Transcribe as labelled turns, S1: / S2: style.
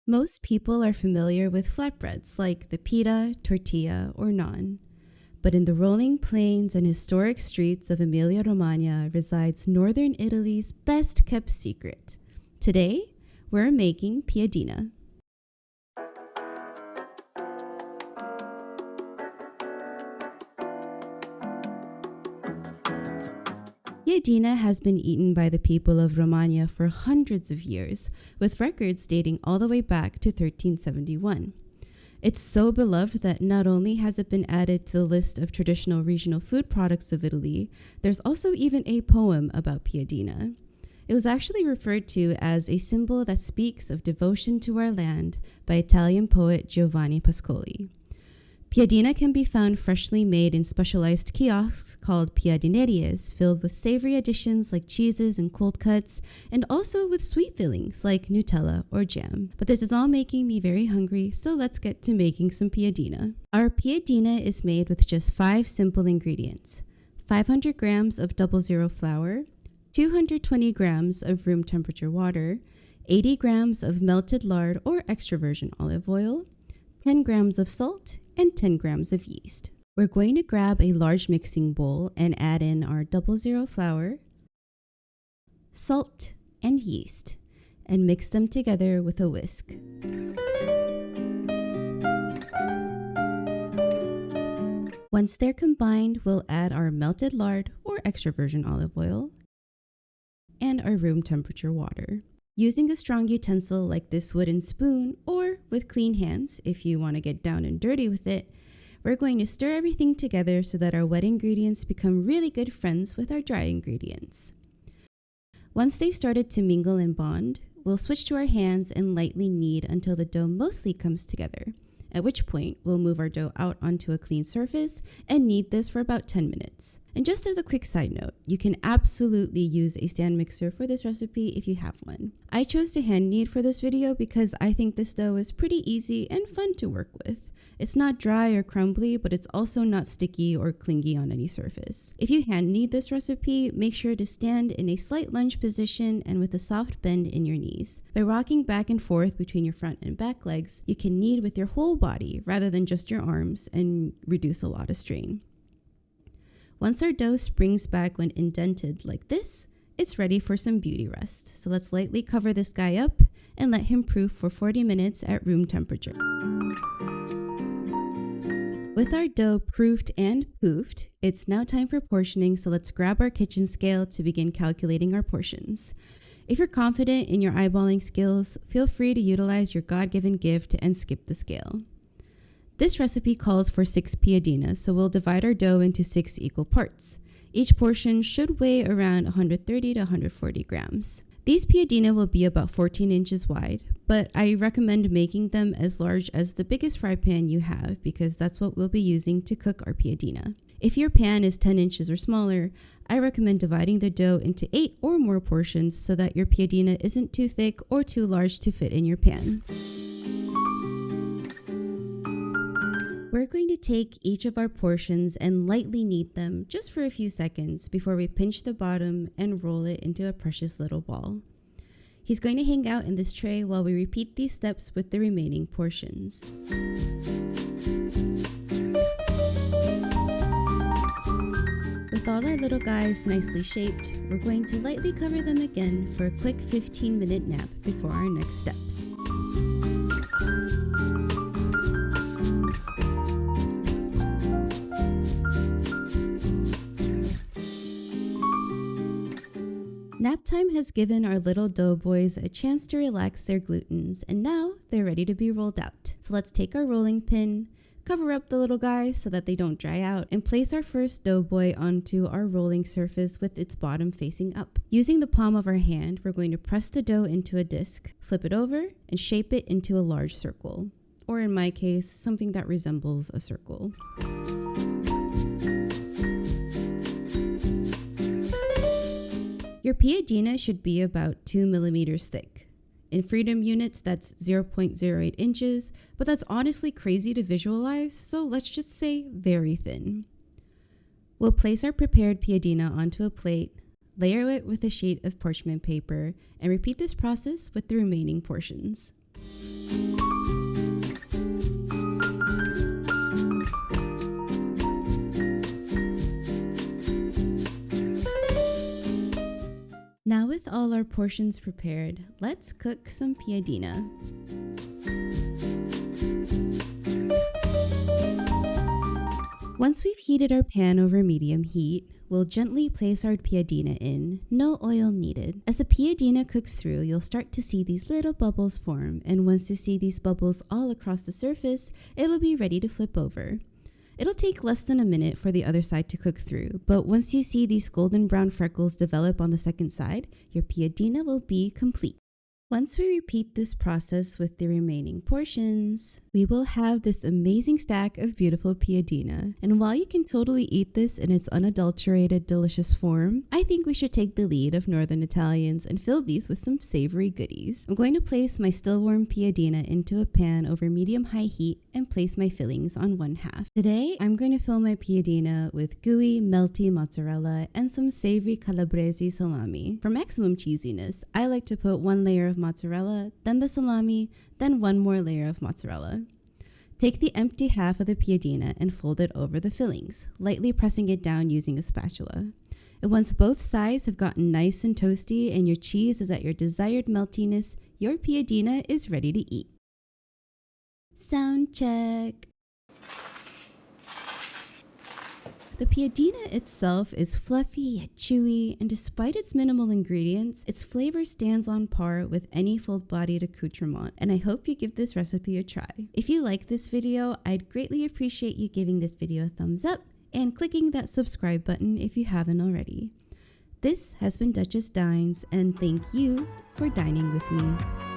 S1: Most people are familiar with flatbreads like the pita, tortilla, or naan. But in the rolling plains and historic streets of Emilia-Romagna resides northern Italy's best kept secret. Today, we're making piadina. Piadina has been eaten by the people of Romagna for hundreds of years, with records dating all the way back to 1371. It's so beloved that not only has it been added to the list of traditional regional food products of Italy, there's also even a poem about piadina. It was actually referred to as a symbol that speaks of devotion to our land by Italian poet Giovanni Pascoli. Piadina can be found freshly made in specialized kiosks called piadineries, filled with savory additions like cheeses and cold cuts, and also with sweet fillings like Nutella or jam. But this is all making me very hungry, so let's get to making some piadina. Our piadina is made with just 5 simple ingredients: 500 grams of 00 flour, 220 grams of room temperature water, 80 grams of melted lard or extra virgin olive oil, 10 grams of salt, and 10 grams of yeast. We're going to grab a large mixing bowl and add in our 00 flour, salt, and yeast, and mix them together with a whisk. Once they're combined, we'll add our melted lard or extra virgin olive oil and our room temperature water. Using a strong utensil like this wooden spoon, or with clean hands if you want to get down and dirty with it, we're going to stir everything together so that our wet ingredients become really good friends with our dry ingredients. Once they've started to mingle and bond, we'll switch to our hands and lightly knead until the dough mostly comes together, at which point we'll move our dough out onto a clean surface and knead this for about 10 minutes. And just as a quick side note, you can absolutely use a stand mixer for this recipe if you have one. I chose to hand knead for this video because I think this dough is pretty easy and fun to work with. It's not dry or crumbly, but it's also not sticky or clingy on any surface. If you hand knead this recipe, make sure to stand in a slight lunge position and with a soft bend in your knees. By rocking back and forth between your front and back legs, you can knead with your whole body rather than just your arms and reduce a lot of strain. Once our dough springs back when indented like this, it's ready for some beauty rest. So let's lightly cover this guy up and let him proof for 40 minutes at room temperature. With our dough proofed and poofed, it's now time for portioning, so let's grab our kitchen scale to begin calculating our portions. If you're confident in your eyeballing skills, feel free to utilize your God-given gift and skip the scale. This recipe calls for 6 piadinas, so we'll divide our dough into 6 equal parts. Each portion should weigh around 130 to 140 grams. These piadina will be about 14 inches wide, but I recommend making them as large as the biggest fry pan you have because that's what we'll be using to cook our piadina. If your pan is 10 inches or smaller, I recommend dividing the dough into 8 or more portions so that your piadina isn't too thick or too large to fit in your pan. We're going to take each of our portions and lightly knead them just for a few seconds before we pinch the bottom and roll it into a precious little ball. He's going to hang out in this tray while we repeat these steps with the remaining portions. With all our little guys nicely shaped, we're going to lightly cover them again for a quick 15-minute nap before our next steps. Nap time has given our little doughboys a chance to relax their glutens, and now they're ready to be rolled out. So let's take our rolling pin, cover up the little guys so that they don't dry out, and place our first doughboy onto our rolling surface with its bottom facing up. Using the palm of our hand, we're going to press the dough into a disc, flip it over, and shape it into a large circle, or in my case, something that resembles a circle. Your piadina should be about 2 millimeters thick. In freedom units, that's 0.08 inches, but that's honestly crazy to visualize, so let's just say very thin. We'll place our prepared piadina onto a plate, layer it with a sheet of parchment paper, and repeat this process with the remaining portions. Now with all our portions prepared, let's cook some piadina. Once we've heated our pan over medium heat, we'll gently place our piadina in, no oil needed. As the piadina cooks through, you'll start to see these little bubbles form, and once you see these bubbles all across the surface, it'll be ready to flip over. It'll take less than a minute for the other side to cook through, but once you see these golden brown freckles develop on the second side, your piadina will be complete. Once we repeat this process with the remaining portions, we will have this amazing stack of beautiful piadina. And while you can totally eat this in its unadulterated, delicious form, I think we should take the lead of Northern Italians and fill these with some savory goodies. I'm going to place my still warm piadina into a pan over medium-high heat and place my fillings on one half. Today, I'm going to fill my piadina with gooey, melty mozzarella and some savory calabrese salami. For maximum cheesiness, I like to put one layer of mozzarella, then the salami, then one more layer of mozzarella. Take the empty half of the piadina and fold it over the fillings, lightly pressing it down using a spatula. And once both sides have gotten nice and toasty and your cheese is at your desired meltiness, your piadina is ready to eat. Sound check! The piadina itself is fluffy yet chewy, and despite its minimal ingredients, its flavor stands on par with any full-bodied accoutrement, and I hope you give this recipe a try. If you like this video, I'd greatly appreciate you giving this video a thumbs up and clicking that subscribe button if you haven't already. This has been Duchess Dines, and thank you for dining with me.